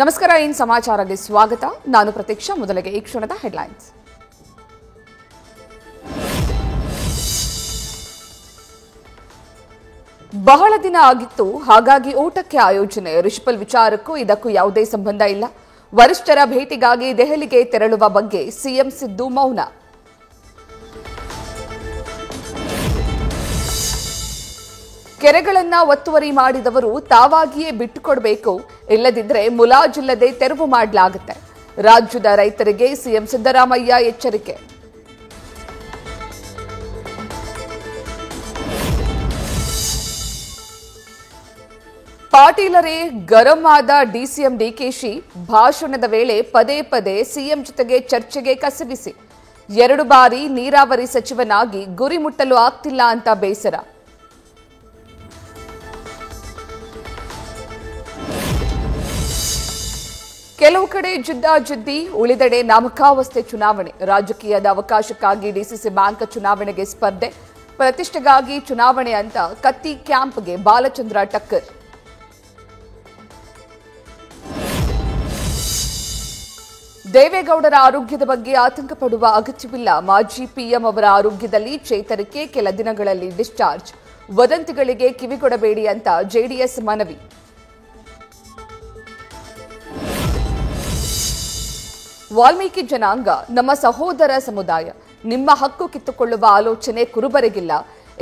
ನಮಸ್ಕಾರ, ಇನ್ ಸಮಾಚಾರಕ್ಕೆ ಸ್ವಾಗತ. ನಾನು ಪ್ರತೀಕ್ಷಾ. ಮೊದಲಿಗೆ ಈ ಕ್ಷಣದ ಹೆಡ್ಲೈನ್ಸ್. ಬಹಳ ದಿನ ಆಗಿತ್ತು, ಹಾಗಾಗಿ ಊಟಕ್ಕೆ ಆಯೋಜನೆ. ರಿಷಿಪಲ್ ವಿಚಾರಕ್ಕೂ ಇದಕ್ಕೂ ಯಾವುದೇ ಸಂಬಂಧ ಇಲ್ಲ. ವರಿಷ್ಠರ ಭೇಟಿಗಾಗಿ ದೆಹಲಿಗೆ ತೆರಳುವ ಬಗ್ಗೆ ಸಿಎಂ ಸಿದ್ದು ಮೌನ. ಕೆರೆಗಳನ್ನ ಒತ್ತುವರಿ ಮಾಡಿದವರು ತಾವಾಗಿಯೇ ಬಿಟ್ಟುಕೊಡಬೇಕು, ಇಲ್ಲದಿದ್ದರೆ ಮುಲಾಜಿಲ್ಲದೆ ತೆರವು ಮಾಡಲಾಗುತ್ತೆ. ರಾಜ್ಯದ ರೈತರಿಗೆ ಸಿಎಂ ಸಿದ್ದರಾಮಯ್ಯ ಎಚ್ಚರಿಕೆ. ಪಾಟೀಲರೇ ಗರಂ ಆದ ಡಿಸಿಎಂ ಡಿಕೆಶಿ. ಭಾಷಣದ ವೇಳೆ ಪದೇ ಪದೇ ಸಿಎಂ ಜೊತೆಗೆ ಚರ್ಚೆಗೆ ಕಸಬಿಸಿ. 2 ಬಾರಿ ನೀರಾವರಿ ಸಚಿವನಾಗಿ ಗುರಿ ಮುಟ್ಟಲು ಆಗ್ತಿಲ್ಲ ಅಂತ ಬೇಸರ. ಕೆಲವು ಕಡೆ ಜಿದ್ದಾಜಿದ್ದಿ, ಉಳಿದೆಡೆ ನಾಮಕಾವಸ್ಥೆ ಚುನಾವಣೆ. ರಾಜಕೀಯದ ಅವಕಾಶಕ್ಕಾಗಿ ಡಿಸಿಸಿ ಬ್ಯಾಂಕ್ ಚುನಾವಣೆಗೆ ಸ್ಪರ್ಧೆ, ಪ್ರತಿಷ್ಠೆಗಾಗಿ ಚುನಾವಣೆ ಅಂತ ಕತ್ತಿ ಕ್ಯಾಂಪ್ಗೆ ಬಾಲಚಂದ್ರ ಟಕ್ಕರ್. ದೇವೇಗೌಡರ ಆರೋಗ್ಯದ ಬಗ್ಗೆ ಆತಂಕ ಪಡುವ ಅಗತ್ಯವಿಲ್ಲ. ಮಾಜಿ ಪಿಎಂ ಅವರ ಆರೋಗ್ಯದಲ್ಲಿ ಚೇತರಿಕೆ, ಕೆಲ ದಿನಗಳಲ್ಲಿ ಡಿಸ್ಚಾರ್ಜ್. ವದಂತಿಗಳಿಗೆ ಕಿವಿಗೊಡಬೇಡಿ ಅಂತ ಜೆಡಿಎಸ್ ಮನವಿ. ವಾಲ್ಮೀಕಿ ಜನಾಂಗ ನಮ್ಮ ಸಹೋದರ ಸಮುದಾಯ. ನಿಮ್ಮ ಹಕ್ಕು ಕಿತ್ತುಕೊಳ್ಳುವ ಆಲೋಚನೆ ಕುರುಬರಿಗಿಲ್ಲ.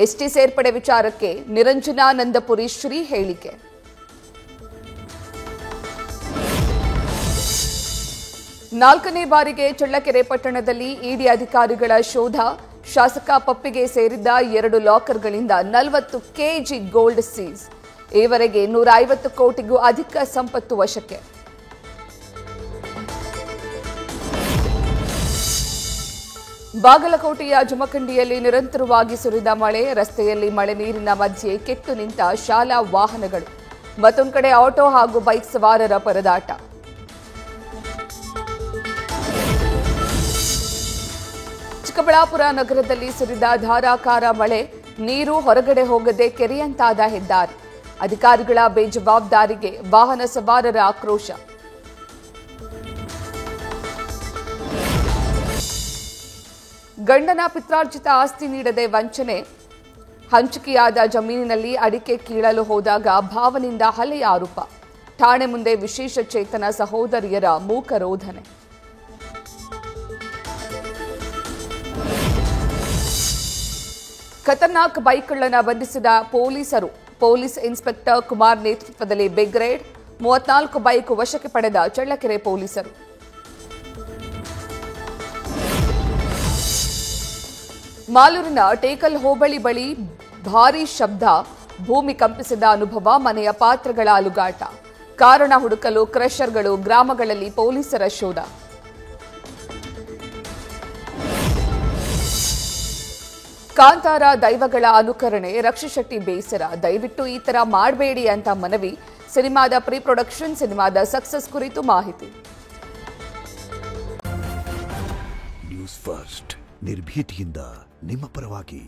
ಎಸ್ಟಿ ಸೇರ್ಪಡೆ ವಿಚಾರಕ್ಕೆ ನಿರಂಜನಾನಂದಪುರಿ ಶ್ರೀ ಹೇಳಿಕೆ. ನಾಲ್ಕನೇ ಬಾರಿಗೆ ಚಳ್ಳಕೆರೆ ಪಟ್ಟಣದಲ್ಲಿ ಇಡಿ ಅಧಿಕಾರಿಗಳ ಶೋಧ. ಶಾಸಕ ಪಪ್ಪಿಗೆ ಸೇರಿದ್ದ 2 ಲಾಕರ್ಗಳಿಂದ 40 ಕೆಜಿ ಗೋಲ್ಡ್ ಸೀಸ್. ಈವರೆಗೆ 150 ಕೋಟಿಗೂ ಅಧಿಕ ಸಂಪತ್ತು ವಶಕ್ಕೆ. ಬಾಗಲಕೋಟೆಯ ಜಮಖಂಡಿಯಲ್ಲಿ ನಿರಂತರವಾಗಿ ಸುರಿದ ಮಳೆ. ರಸ್ತೆಯಲ್ಲಿ ಮಳೆ ನೀರಿನ ಮಧ್ಯೆ ಕೆಟ್ಟು ನಿಂತ ಶಾಲಾ ವಾಹನಗಳು. ಮತ್ತೊಂದು ಕಡೆ ಆಟೋ ಹಾಗೂ ಬೈಕ್ ಸವಾರರ ಪರದಾಟ. ಚಿಕ್ಕಬಳ್ಳಾಪುರ ನಗರದಲ್ಲಿ ಸುರಿದ ಧಾರಾಕಾರ ಮಳೆ. ನೀರು ಹೊರಗಡೆ ಹೋಗದೆ ಕೆರೆಯಂತಾದ ಹೆದ್ದಾರಿ. ಅಧಿಕಾರಿಗಳ ಬೇಜವಾಬ್ದಾರಿಗೆ ವಾಹನ ಸವಾರರ ಆಕ್ರೋಶ. ಗಂಡನ ಪಿತ್ರಾರ್ಜಿತ ಆಸ್ತಿ ನೀಡದೆ ವಂಚನೆ. ಹಂಚಿಕೆಯಾದ ಜಮೀನಿನಲ್ಲಿ ಅಡಿಕೆ ಕೀಳಲು ಹೋದಾಗ ಭಾವನಿಂದ ಹಲ್ಲೆಯ ಆರೋಪ. ಠಾಣೆ ಮುಂದೆ ವಿಶೇಷ ಚೇತನ ಸಹೋದರಿಯರ ಮೂಕ ರೋಧನೆ. ಖತರ್ನಾಕ್ ಬೈಕ್ ಕಳ್ಳನ ಬಂಧಿಸಿದ ಪೊಲೀಸರು. ಪೊಲೀಸ್ ಇನ್ಸ್ಪೆಕ್ಟರ್ ಕುಮಾರ್ ನೇತೃತ್ವದಲ್ಲಿ ಬಿಗ್ ರೇಡ್. 34 ಬೈಕ್ ವಶಕ್ಕೆ ಪಡೆದ ಚಳ್ಳಕೆರೆ ಪೊಲೀಸರು. ಮಾಲೂರಿನ ಟೇಕಲ್ ಹೋಬಳಿ ಬಳಿ ಭಾರೀ ಶಬ್ದ. ಭೂಮಿ ಕಂಪಿಸಿದ ಅನುಭವ. ಮನೆಯ ಪಾತ್ರಗಳ ಅಲುಗಾಟ. ಕಾರಣ ಹುಡುಕಲು ಕ್ರಷರ್ಗಳು. ಗ್ರಾಮಗಳಲ್ಲಿ ಪೊಲೀಸರ ಶೋಧ. ಕಾಂತಾರ ದೈವಗಳ ಅನುಕರಣೆ. ರಕ್ಷಿಶೆಟ್ಟಿ ಬೇಸರ. ದಯವಿಟ್ಟು ಈ ತರ ಮಾಡಬೇಡಿ ಅಂತ ಮನವಿ. ಸಿನಿಮಾದ ಪ್ರೀ ಪ್ರೊಡಕ್ಷನ್, ಸಿನಿಮಾದ ಸಕ್ಸಸ್ ಕುರಿತು ಮಾಹಿತಿ. ನ್ಯೂಸ್ ಫಸ್ಟ್, ನಿರ್ಭೀತಿಯಿಂದ ನಿಮ್ಮ ಪರವಾಗಿ.